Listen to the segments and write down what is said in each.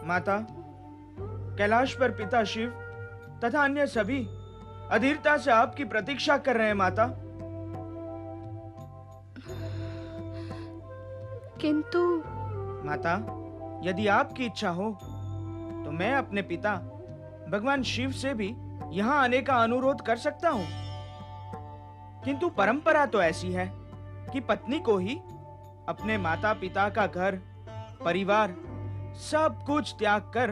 माता, कैलाश पर पिता शिव तथा अन्य सभी अधीरता से आपकी प्रतीक्षा कर रहे हैं माता। किंतु माता, यदि आपकी इच्छा हो तो मैं अपने पिता भगवान शिव से भी यहाँ आने का अनुरोध कर सकता हूँ। किंतु परंपरा तो ऐसी है कि पत्नी को ही अपने माता पिता का घर, परिवार सब कुछ त्याग कर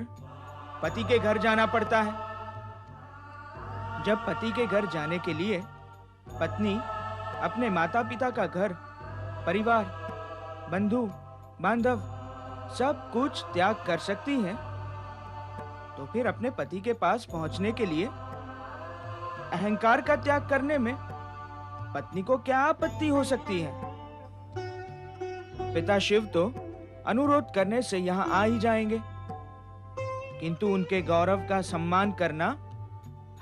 पति के घर जाना पड़ता है। जब पति के घर जाने के लिए पत्नी अपने माता पिता का घर, परिवार, बंधु बांधव सब कुछ त्याग कर सकती है, तो फिर अपने पति के पास पहुंचने के लिए अहंकार का त्याग करने में पत्नी को क्या आपत्ति हो सकती है? पिता शिव तो अनुरोध करने से यहाँ आ ही जाएंगे, किंतु उनके गौरव का सम्मान करना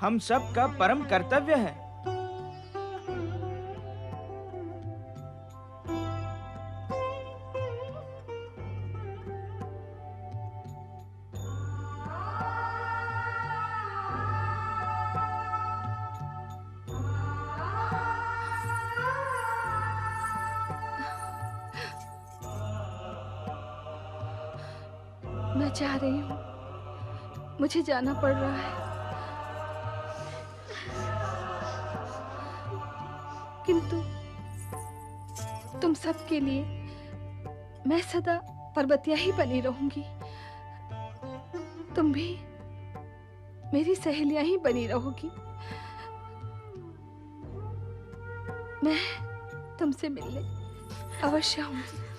हम सब का परम कर्तव्य है। मैं जा रही हूँ, मुझे जाना पड़ रहा है, किंतु तुम सब के लिए मैं सदा पर्वतिया ही बनी रहूंगी। तुम भी मेरी सहेलियां ही बनी रहोगी। मैं तुमसे मिलने अवश्य आऊंगी।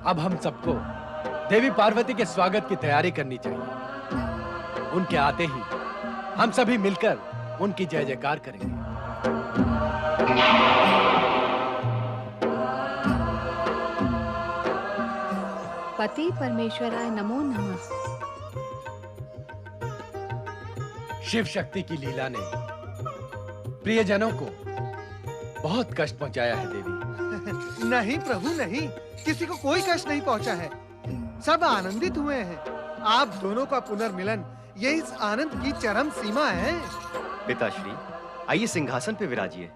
अब हम सबको देवी पार्वती के स्वागत की तैयारी करनी चाहिए। उनके आते ही हम सभी मिलकर उनकी जय जयकार करेंगे। पति परमेश्वराय नमो नमः। शिव शक्ति की लीला ने प्रियजनों को बहुत कष्ट पहुंचाया है देवी। नहीं प्रभु नहीं, किसी को कोई कष्ट नहीं पहुंचा है। सब आनंदित हुए हैं। आप दोनों का पुनर्मिलन ये इस आनंद की चरम सीमा है। पिताश्री, आइए सिंहासन पे विराजिए।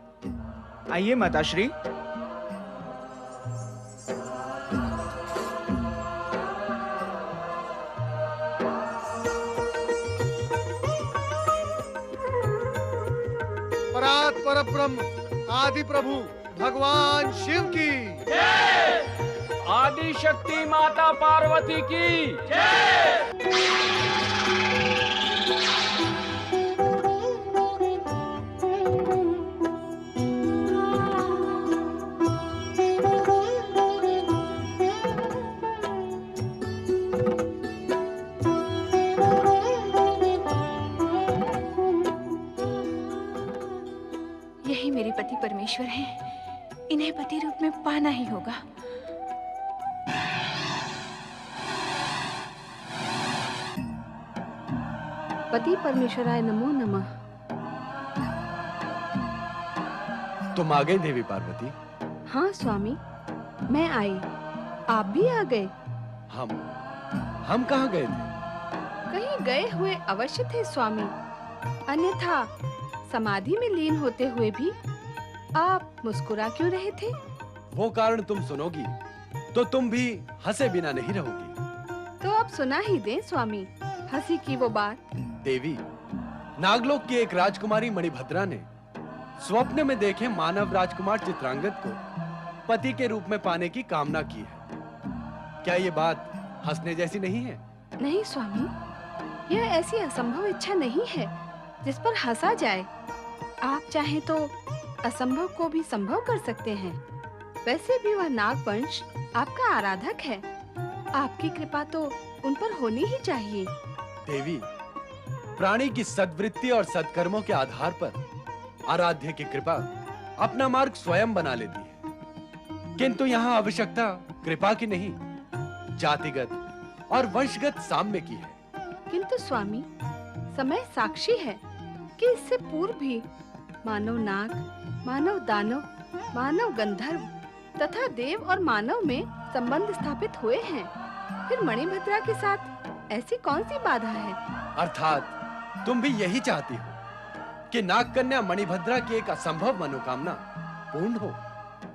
आइए माताश्री। परात परब्रह्म आदि प्रभु भगवान शिव की जय। आदि शक्ति माता पार्वती की जय। यही मेरे पति परमेश्वर हैं। इन्हें पति रूप में पाना ही होगा। पति परमेश्वराय नमो नमः। तुम आ गए देवी पार्वती? हाँ स्वामी, मैं आई। आप भी आ गए? हम कहाँ गए थे? कहीं गए हुए अवश्य थे स्वामी, अन्यथा समाधि में लीन होते हुए भी आप मुस्कुरा क्यों रहे थे? वो कारण तुम सुनोगी तो तुम भी हंसे बिना नहीं रहोगी। तो अब सुना ही दें स्वामी, हंसी की वो बात। देवी, नागलोक की एक राजकुमारी मणिभद्रा ने स्वप्न में देखे मानव राजकुमार चित्रांगद को पति के रूप में पाने की कामना की है। क्या ये बात हंसने जैसी नहीं है? नहीं स्वामी, यह ऐसी असंभव इच्छा नहीं है जिस पर हंसा जाए। आप चाहें तो असंभव को भी संभव कर सकते हैं। वैसे भी वह नागवंश आपका आराधक है। आपकी कृपा तो उन पर होनी ही चाहिए। देवी, प्राणी की सद्वृत्ति और सत्कर्मों के आधार पर आराध्य की कृपा अपना मार्ग स्वयं बना लेती है। किंतु यहाँ आवश्यकता कृपा की नहीं, जातिगत और वंशगत साम्य की है। किंतु स्वामी, समय साक्षी है कि इससे पूर्व भी मानव नाग, मानव दानव, मानव गंधर्व तथा देव और मानव में संबंध स्थापित हुए हैं। फिर मणिभद्रा के साथ ऐसी कौन सी बाधा है? अर्थात तुम भी यही चाहती हो कि नाग कन्या मणिभद्रा की एक असंभव मनोकामना पूर्ण हो।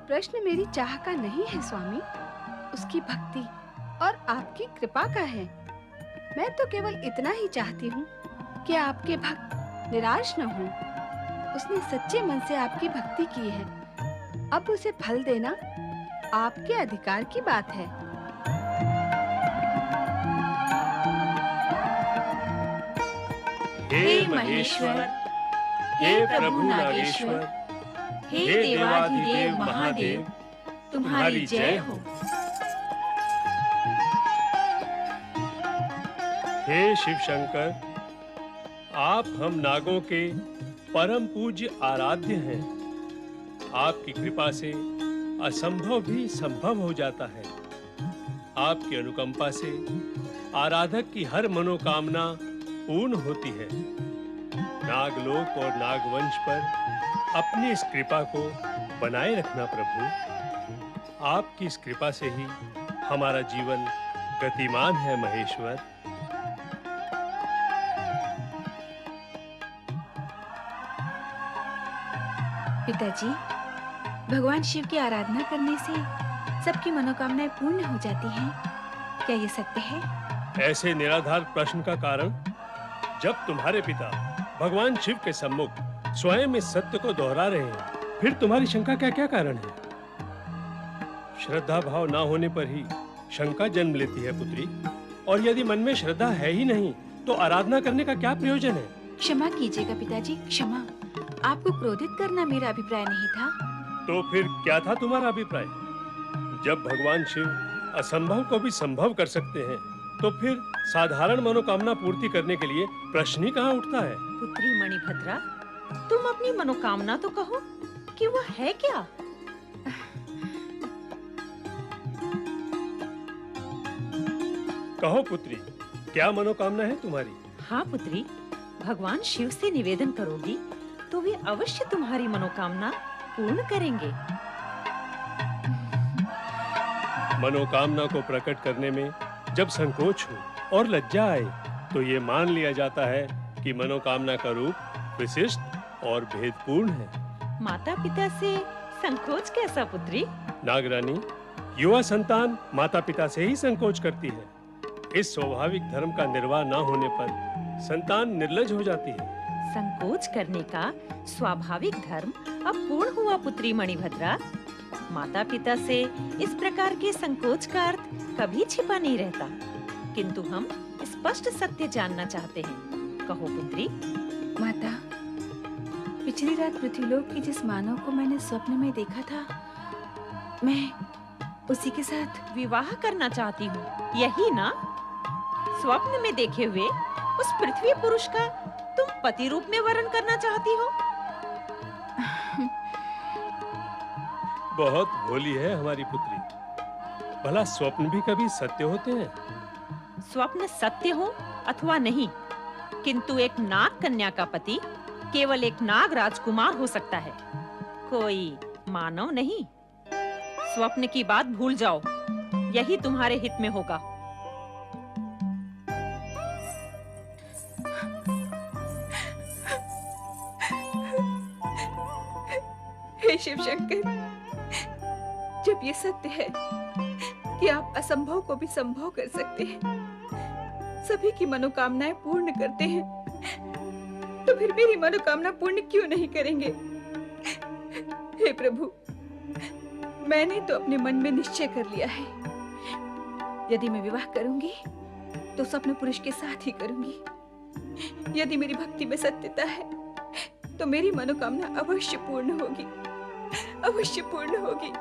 प्रश्न मेरी चाह का नहीं है स्वामी, उसकी भक्ति और आपकी कृपा का है। मैं तो केवल इतना ही चाहती हूँ कि आपके भक्त निराश न हों। उसने सच्चे मन से आपकी भक्ति की है, अब उसे फल देना आपके अधिकार की बात है। हे महेश्वर, हे प्रभु नागेश्वर, हे देवाधिदेव महादेव, तुम्हारी जय हो। हे शिव शंकर, आप हम नागों के परम पूज्य आराध्य हैं। आपकी कृपा से असंभव भी संभव हो जाता है। आपकी अनुकंपा से आराधक की हर मनोकामना पूर्ण होती है। नागलोक और नागवंश पर अपनी इस कृपा को बनाए रखना प्रभु। आपकी इस कृपा से ही हमारा जीवन गतिमान है महेश्वर। पिताजी, भगवान शिव की आराधना करने से सबकी मनोकामनाएं पूर्ण हो जाती हैं। क्या ये सत्य है? ऐसे निराधार प्रश्न का कारण, जब तुम्हारे पिता भगवान शिव के सम्मुख स्वयं इस सत्य को दोहरा रहे हैं, फिर तुम्हारी शंका का क्या कारण है? श्रद्धा भाव ना होने पर ही शंका जन्म लेती है पुत्री। और यदि मन में श्रद्धा है ही नहीं, तो आराधना करने का क्या प्रयोजन है? क्षमा कीजिएगा पिताजी, क्षमा। आपको क्रोधित करना मेरा अभिप्राय नहीं था। तो फिर क्या था तुम्हारा अभिप्राय? जब भगवान शिव असंभव को भी संभव कर सकते हैं, तो फिर साधारण मनोकामना पूर्ति करने के लिए प्रश्न ही कहाँ उठता है? पुत्री मणिभद्रा, तुम अपनी मनोकामना तो कहो कि वह है क्या? कहो पुत्री, क्या मनोकामना है तुम्हारी? हाँ पुत्री, भगवान शिव से निवेदन करोगी तो वे अवश्य तुम्हारी मनोकामना पूर्ण करेंगे। मनोकामना को प्रकट करने में जब संकोच हो और लज्जा आए, तो ये मान लिया जाता है कि मनोकामना का रूप विशिष्ट और भेदपूर्ण है। माता पिता से संकोच कैसा पुत्री? नागरानी, युवा संतान माता पिता से ही संकोच करती है। इस स्वाभाविक धर्म का निर्वाह न होने पर संतान निर्लज हो जाती है। संकोच करने का स्वाभाविक धर्म अब पूर्ण हुआ पुत्री मणिभद्रा। माता पिता से इस प्रकार के संकोच का अर्थ कभी छिपा नहीं रहता, किंतु हम स्पष्ट सत्य जानना चाहते हैं। कहो पुत्री। माता, पिछली रात पृथ्वीलोक की जिस मानव को मैंने स्वप्न में देखा था, मैं उसी के साथ विवाह करना चाहती हूँ, यही ना? स्वप्न में देखे हुए उस पृथ्वी पुरुष का तुम पति रूप में वर्ण करना चाहती हो? बहुत भोली है हमारी पुत्री। भला स्वप्न भी कभी सत्य होते हैं? स्वप्न सत्य हो अथवा नहीं, किंतु एक नाग कन्या का पति केवल एक नाग राजकुमार हो सकता है, कोई मानव नहीं। स्वप्न की बात भूल जाओ, यही तुम्हारे हित में होगा। हे शिव शंकर, जब ये सत्य है कि आप असंभव को भी संभव कर सकते हैं, सभी की मनोकामनाएं पूर्ण करते हैं, तो फिर मेरी मनोकामना पूर्ण क्यों नहीं करेंगे? हे प्रभु, मैंने तो अपने मन में निश्चय कर लिया है, यदि मैं विवाह करूंगी तो स्वप्न पुरुष के साथ ही करूंगी। यदि मेरी भक्ति में सत्यता है तो मेरी मनोकामना अवश्य पूर्ण होगी, अवश्य पूर्ण होगी।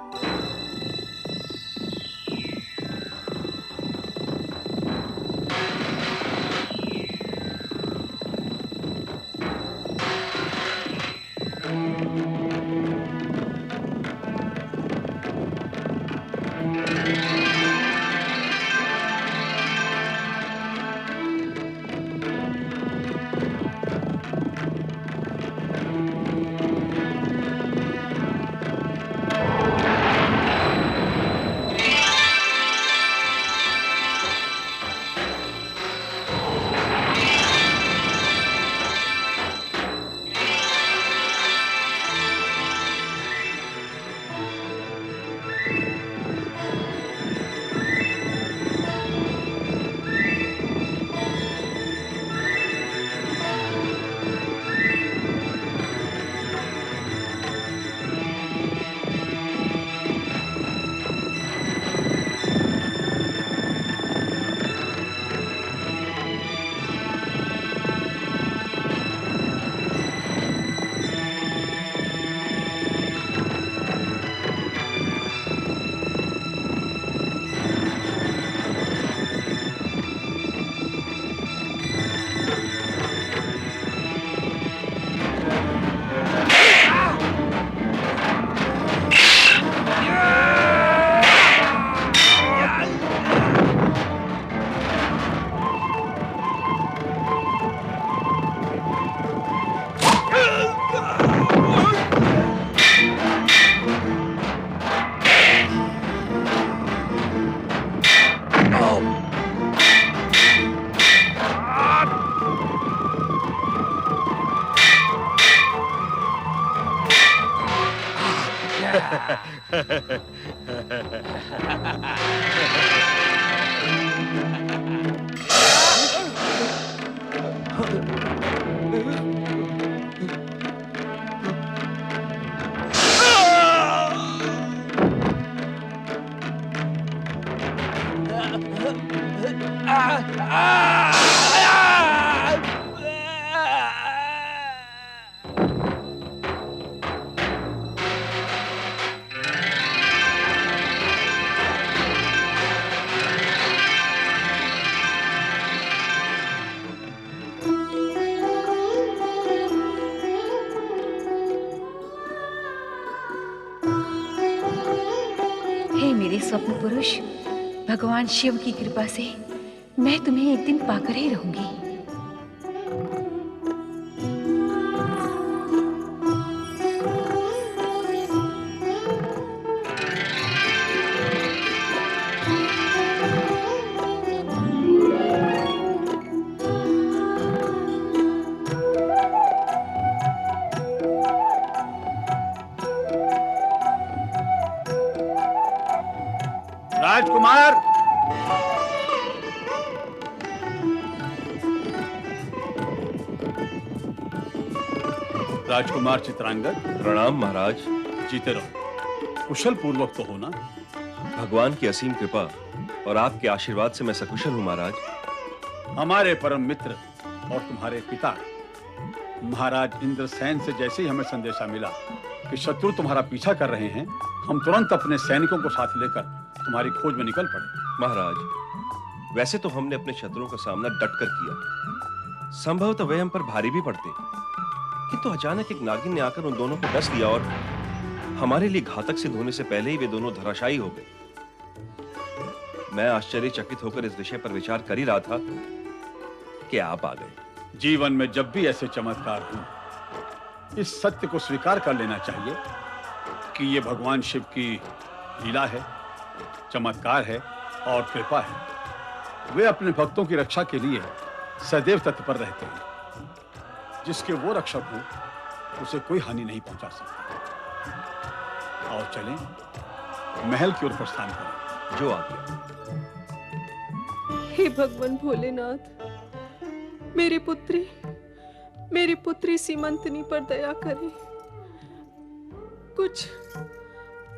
हे मेरे स्वप्न पुरुष, भगवान शिव की कृपा से मैं तुम्हें एक दिन पाकर ही रहूंगी। राजकुमार, राजकुमार चित्रांगद। प्रणाम महाराज। जीते रहो, कुशल पूर्वक तो हो ना? भगवान की असीम कृपा और आपके आशीर्वाद से मैं सकुशल हूँ महाराज। हमारे परम मित्र और तुम्हारे पिता महाराज इंद्रसेन से जैसे ही हमें संदेशा मिला कि शत्रु तुम्हारा पीछा कर रहे हैं, हम तुरंत अपने सैनिकों को साथ लेकर तुम्हारी खोज में निकल पड़े। महाराज, वैसे तो हमने अपने शत्रुओं का सामना डटकर किया, संभवतः वे हम पर भारी भी पड़ते, किंतु अचानक एक नागिन ने आकर उन दोनों को डस लिया और हमारे लिए घातक सिद्ध होने से पहले ही वे दोनों धराशायी हो गए। मैं आश्चर्यचकित होकर इस विषय पर विचार कर ही रहा था कि आप आ गए। जीवन में जब भी ऐसे चमत्कार हो, इस सत्य को स्वीकार कर लेना चाहिए कि ये भगवान शिव की लीला है, चमत्कार है और कृपा है। वे अपने भक्तों की रक्षा के लिए सदैव तत्पर रहते हैं। जिसके वो रक्षक हो, उसे कोई हानि नहीं पहुंचा सकता। आओ चलें, महल की ओर प्रस्थान करें। जो आज्ञा। हे भगवान भोलेनाथ, मेरी पुत्री सीमंतनी पर दया करें।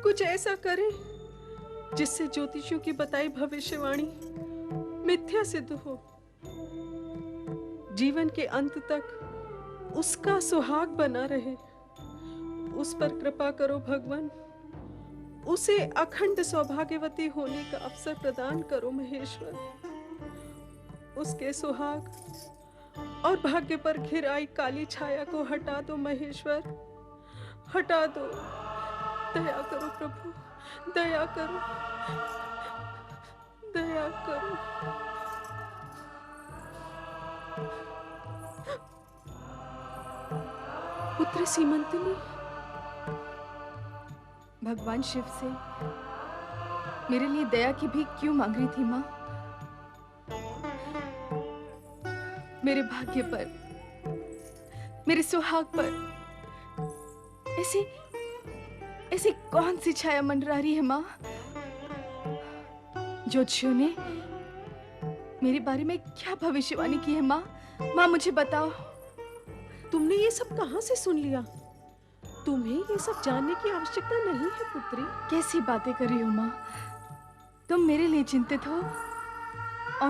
कुछ ऐसा करें जिससे ज्योतिषियों की बताई भविष्यवाणी मिथ्या सिद्ध हो। जीवन के अंत तक उसका सुहाग बना रहे। उस पर कृपा करो भगवान। उसे अखंड सौभाग्यवती होने का अवसर प्रदान करो महेश्वर। उसके सुहाग और भाग्य पर घिर आई काली छाया को हटा दो महेश्वर, हटा दो। दया करो प्रभु, दया करो, दया करो। पुत्र सीमंतनी, भगवान शिव से मेरे लिए दया की भीख क्यों मांग रही थी माँ? मेरे भाग्य पर, मेरे सुहाग पर ऐसी कौन सी छाया मंडरा रही है माँ? ज्योतिषियों ने मेरे बारे में क्या भविष्यवाणी की है माँ? माँ मुझे बताओ। तुमने ये सब कहाँ से सुन लिया? तुम्हें ये सब जानने की आवश्यकता नहीं है पुत्री। कैसी बातें कर रही हो माँ? तुम मेरे लिए चिंतित हो और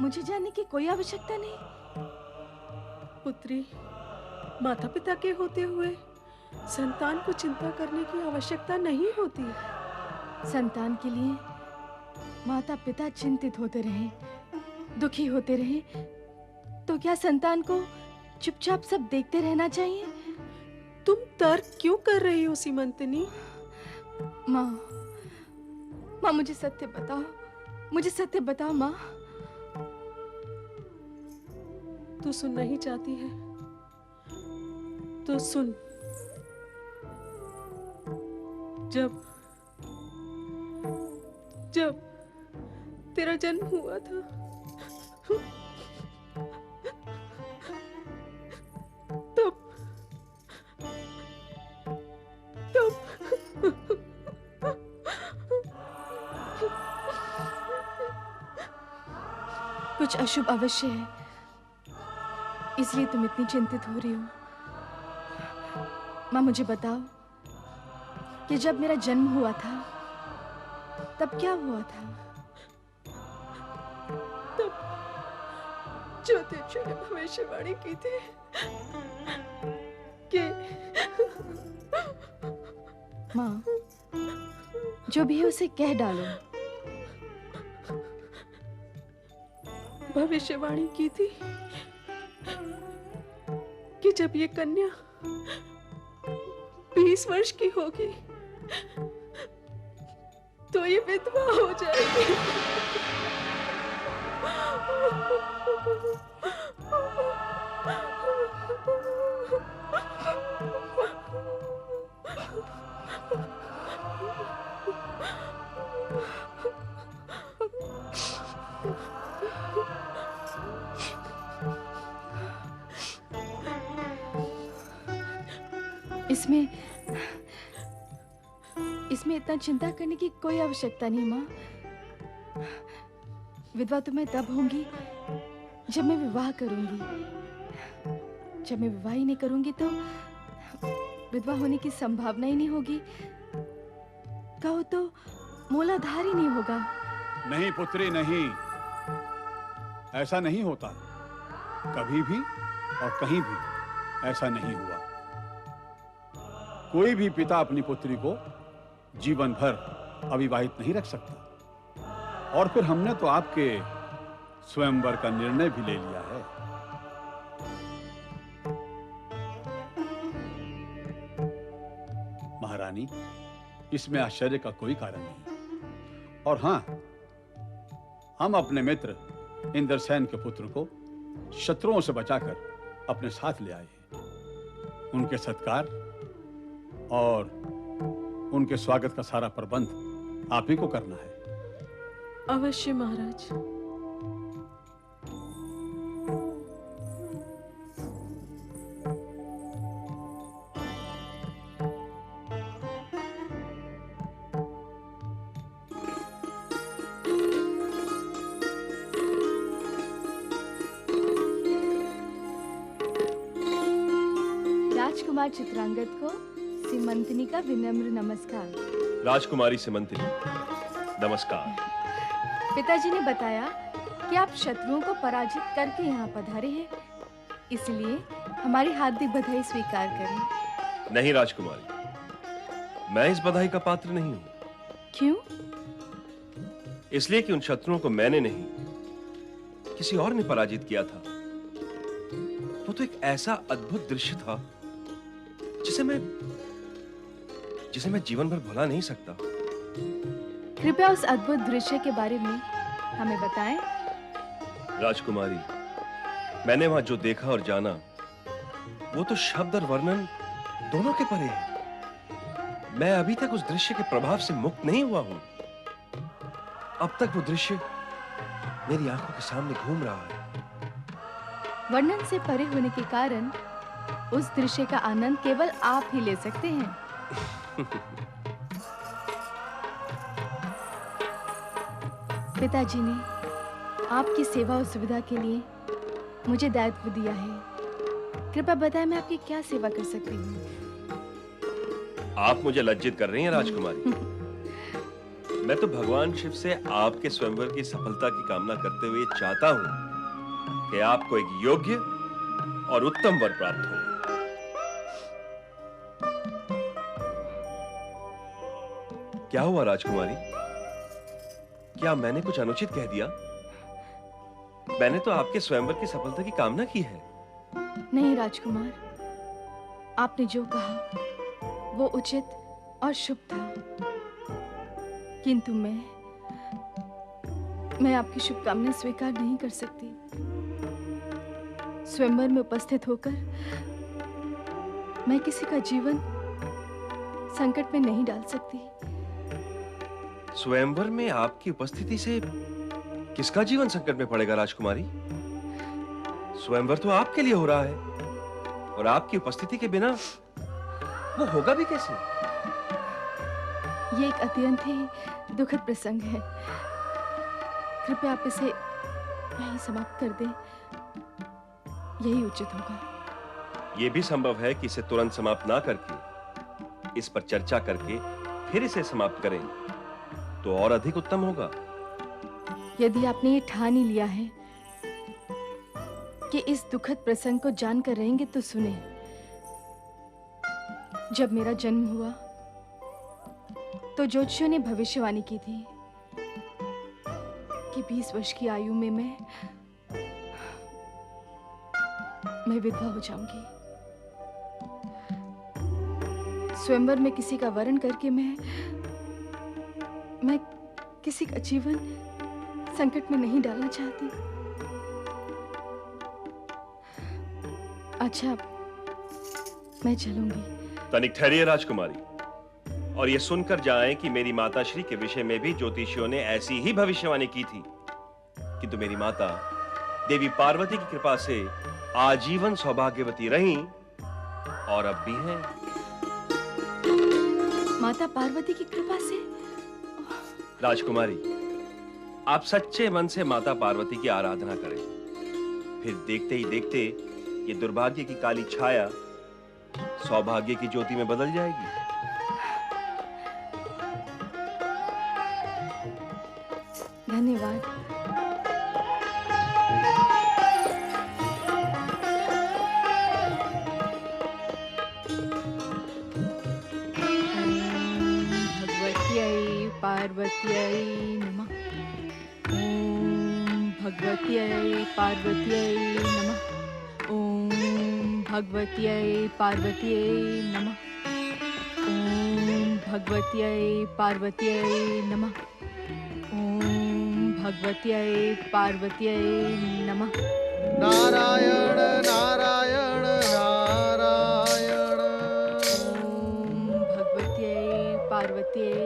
मुझे जानने की कोई आवश्यकता नहीं। पुत्री, माता पिता के होते हुए संतान को चिंता करने की आवश्यकता नहीं होती। संतान के लिए माता पिता चिंतित होते रहे, दुखी होते रहे, तो क्या संतान को चुपचाप सब देखते रहना चाहिए? तुम तर्क क्यों कर रही हो सीमंतनी? माँ मुझे सत्य बताओ, मुझे सत्य बताओ माँ। तू सुनना ही चाहती है तो सुन। जब तेरा जन्म हुआ था, तब कुछ अशुभ अवश्य है, इसलिए तुम इतनी चिंतित हो रही हो। माँ, मुझे बताओ कि जब मेरा जन्म हुआ था तब क्या हुआ था? तब ज्योतिषी ने भविष्यवाणी की थी कि माँ, जो भी है उसे कह डालो। भविष्यवाणी की थी कि जब ये कन्या 20 वर्ष की होगी तो ये विधवा हो जाएगी। इसमें इतना चिंता करने की कोई आवश्यकता नहीं माँ। विधवा तो मैं तब होंगी जब मैं विवाह करूंगी। जब मैं विवाह ही नहीं करूंगी तो विधवा होने की संभावना ही नहीं होगी। कहो तो मूलाधार ही नहीं होगा। नहीं पुत्री नहीं, ऐसा नहीं होता। कभी भी और कहीं भी ऐसा नहीं हुआ। कोई भी पिता अपनी पुत्री को जीवन भर अविवाहित नहीं रख सकता। और फिर हमने तो आपके स्वयंवर का निर्णय भी ले लिया है। महारानी, इसमें आश्चर्य का कोई कारण नहीं। और हां, हम अपने मित्र इंद्रसेन के पुत्र को शत्रुओं से बचाकर अपने साथ ले आए हैं। उनके सत्कार और उनके स्वागत का सारा प्रबंध आप ही को करना है। अवश्य महाराज। राजकुमार चित्रांगद को सीमंतनी का विनम्र नमस्कार। राजकुमारी सीमंतनी, नमस्कार। पिताजी ने बताया कि आप शत्रुओं को पराजित करके यहाँ पधारे हैं, इसलिए हमारी हार्दिक बधाई स्वीकार करें। नहीं राजकुमारी, मैं इस बधाई का पात्र नहीं हूँ। क्यों? इसलिए कि उन शत्रुओं को मैंने नहीं, किसी और ने पराजित किया था। वो तो एक ऐसा अद्भुत दृश्य था जिसे मैं जीवन भर भुला नहीं सकता। कृपया उस अद्भुत दृश्य के बारे में हमें बताएं। राजकुमारी, मैंने वहां जो देखा और जाना वो तो शब्द और वर्णन दोनों के परे है। मैं अभी तक उस दृश्य के प्रभाव से मुक्त नहीं हुआ हूं। अब तक वो दृश्य मेरी आंखों के सामने घूम रहा है। वर्णन से परे होने के कारण उस दृश्य का आनंद केवल आप ही ले सकते हैं। पिताजी ने आपकी सेवा और सुविधा के लिए मुझे दायित्व दिया है। कृपया बताएं मैं आपकी क्या सेवा कर सकती हूँ? आप मुझे लज्जित कर रही हैं राजकुमारी। मैं तो भगवान शिव से आपके स्वयंवर की सफलता की कामना करते हुए चाहता हूँ कि आपको एक योग्य और उत्तम वर प्राप्त हो। क्या हुआ राजकुमारी? क्या मैंने कुछ अनुचित कह दिया? मैंने तो आपके स्वयंवर की सफलता की कामना की है। नहीं राजकुमार, आपने जो कहा वो उचित और शुभ था, किंतु मैं आपकी शुभकामनाएं स्वीकार नहीं कर सकती। स्वयंवर में उपस्थित होकर मैं किसी का जीवन संकट में नहीं डाल सकती। स्वयंवर में आपकी उपस्थिति से किसका जीवन संकट में पड़ेगा राजकुमारी? स्वयंवर तो आपके लिए हो रहा है और आपकी उपस्थिति के बिना वो होगा भी कैसे? ये एक अत्यंत ही दुखद प्रसंग है। कृपया आप इसे यही समाप्त कर दें, यही उचित होगा। यह भी संभव है कि इसे तुरंत समाप्त ना करके इस पर चर्चा करके फिर इसे समाप्त करें तो और अधिक उत्तम होगा। यदि आपने ये ठान ही लिया है कि इस दुखद प्रसंग को जानकर रहेंगे तो सुने। जब मेरा जन्म हुआ तो ज्योतिषियों ने भविष्यवाणी की थी कि 20 वर्ष की आयु में मैं विधवा हो जाऊंगी। स्वयंवर में किसी का वरण करके मैं किसी का जीवन संकट में नहीं डालना चाहती। अच्छा, मैं चलूंगी। तनिक ठहरिए राजकुमारी, और ये सुनकर जाएं कि मेरी माता श्री के विषय में भी ज्योतिषियों ने ऐसी ही भविष्यवाणी की थी, किंतु मेरी माता देवी पार्वती की कृपा से आजीवन सौभाग्यवती रहीं और अब भी हैं। माता पार्वती की कृपा से? राजकुमारी, आप सच्चे मन से माता पार्वती की आराधना करें, फिर देखते ही देखते ये दुर्भाग्य की काली छाया सौभाग्य की ज्योति में बदल जाएगी। धन्यवाद। पार्वत्यै नमः। ओम भगवत्यै पार्वत्यै नमः। ओम भगवत्यै पार्वत्यै नमः। ओम भगवत्यै पार्वत्यै नमः। ओम भगवत्यै पार्वत्यै नमः। नारायण नारायण नारायण। ओम भगवत्यै पार्वत्यै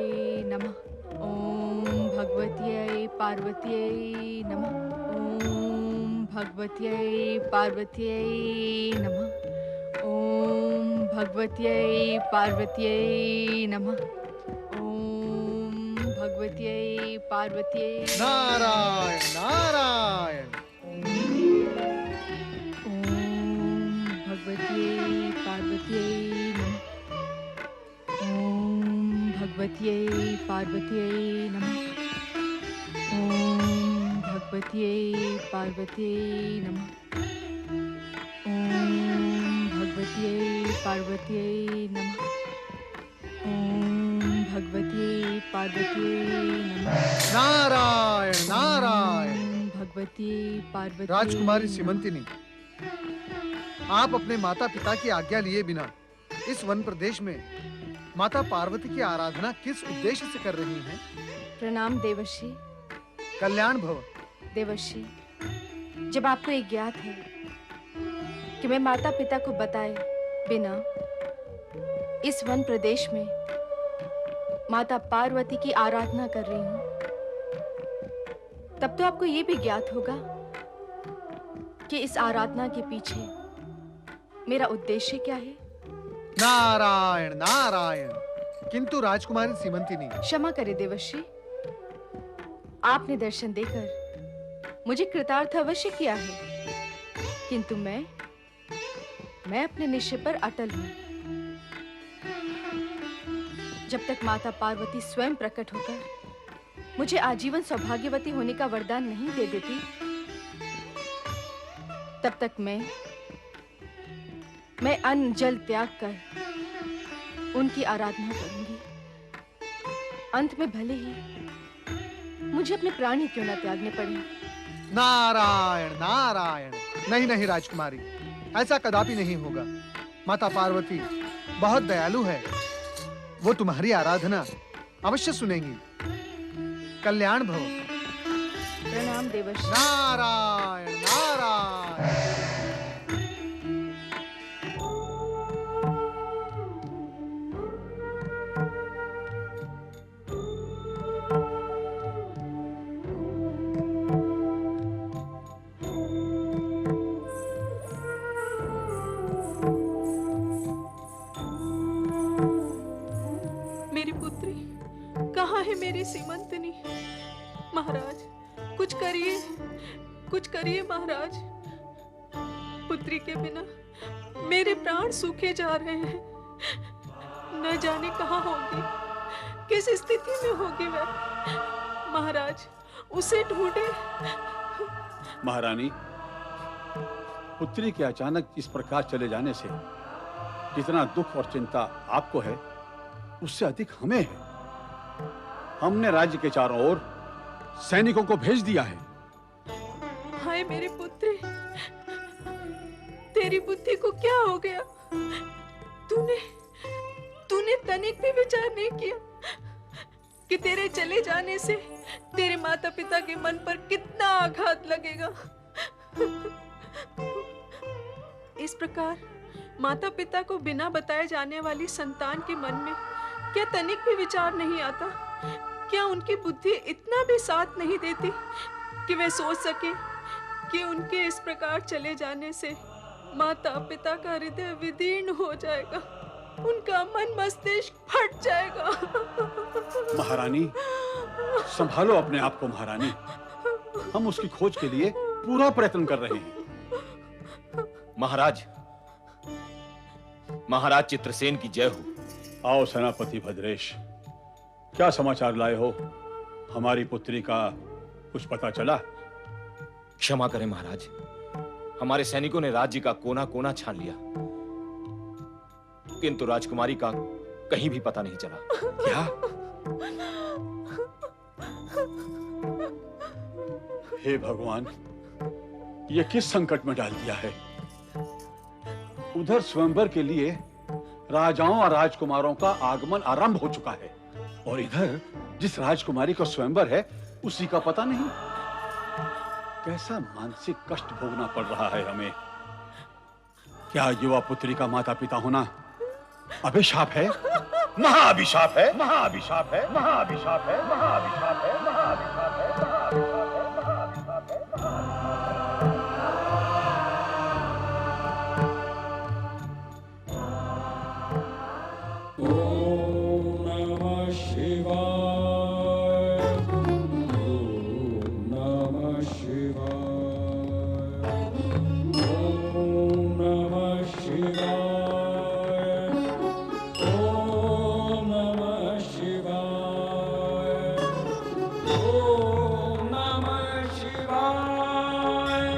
नमः। ओम भगवत्यै पार्वत्यै नमः। ओम भगवत्यै पार्वत्यै नमः। ओम भगवत्यै पार्वत्यै नमः। ओम भगवत्यै पार्वत्यै नारायण नारायण। ओम भगवत्यै पार्वत्यै नमः। ओम भगवत्यै पार्वत्यै नमः। ओम भगवत्यै पार्वत्यै नमः। ओम भगवत्यै पार्वत्यै नमः। ओम भगवत्यै पार्वत्यै नमः। नारायण नारायण। ओम भगवत्यै पार्वत्यै। राजकुमारी सीमंतिनी, आप अपने माता पिता की आज्ञा लिए बिना इस वन प्रदेश में माता पार्वती की आराधना किस उद्देश्य से कर रही हैं? प्रणाम देवर्षि। कल्याण भव। देवर्षि, जब आपको ये ज्ञात है कि मैं माता पिता को बताए बिना इस वन प्रदेश में माता पार्वती की आराधना कर रही हूँ, तब तो आपको ये भी ज्ञात होगा कि इस आराधना के पीछे मेरा उद्देश्य क्या है। नारायण नारायण। किंतु राजकुमारी सीमंतिनी, क्षमा करे देवर्षि, आपने दर्शन देकर मुझे कृतार्थ अवश्य किया है, किंतु मैं अपने निश्चय पर अटल हूं। जब तक माता पार्वती स्वयं प्रकट होकर मुझे आजीवन सौभाग्यवती होने का वरदान नहीं दे देती, तब तक मैं अन्न जल त्याग कर उनकी आराधना करूंगी। अंत में भले ही मुझे अपने प्राण ही क्यों ना त्यागने पड़े। नारायण नारायण। नहीं नहीं राजकुमारी, ऐसा कदापि नहीं होगा। माता पार्वती बहुत दयालु है, वो तुम्हारी आराधना अवश्य सुनेंगी। कल्याण भव। प्रणाम देवर्षि। नारायण नारायण। मेरी पुत्री कहाँ है? मेरी सीमंतनी, महाराज कुछ करिए, कुछ करिए महाराज। पुत्री के बिना मेरे प्राण सूखे जा रहे हैं। न जाने कहाँ होगी, किस स्थिति में होगी वह। महाराज, उसे ढूंढे। महारानी, पुत्री के अचानक इस प्रकार चले जाने से जितना दुख और चिंता आपको है, उससे अधिक हमें है। हमने राज्य के चारों ओर सैनिकों को भेज दिया है। हाय मेरे पुत्र, तेरी बुद्धि को क्या हो गया? तूने तनिक भी विचार नहीं किया कि तेरे चले जाने से तेरे माता पिता के मन पर कितना आघात लगेगा। इस प्रकार माता पिता को बिना बताए जाने वाली संतान के मन में क्या तनिक भी विचार नहीं आता? क्या उनकी बुद्धि इतना भी साथ नहीं देती कि वे सोच सके कि उनके इस प्रकार चले जाने से माता पिता का हृदय विदीर्ण हो जाएगा, उनका मन मस्तिष्क फट जाएगा। महारानी, संभालो अपने आप को महारानी। हम उसकी खोज के लिए पूरा प्रयत्न कर रहे हैं। महाराज, महाराज चित्रसेन की जय हो। आओ सेनापति भद्रेश, क्या समाचार लाए हो? हमारी पुत्री का कुछ पता चला? क्षमा करें महाराज, हमारे सैनिकों ने राज्य का कोना कोना छान लिया, किंतु राजकुमारी का कहीं भी पता नहीं चला। क्या? हे भगवान, ये किस संकट में डाल दिया है? उधर स्वयंवर के लिए राजाओं और राजकुमारों का आगमन आरंभ हो चुका है, और इधर जिस राजकुमारी का स्वयंवर है उसी का पता नहीं। कैसा मानसिक कष्ट भोगना पड़ रहा है हमें। क्या युवा पुत्री का माता पिता होना अभिशाप है? महाअभिशाप है, महाअभिशाप है, महाअभिशाप है, महाअभिशाप है, महाअभिशाप है, महाअभिशाप है, महाअभिशाप है। ओम नमः शिवाय, ओम नमः शिवाय, ओम नमः शिवाय, ओम नमः शिवाय, ओम नमः शिवाय।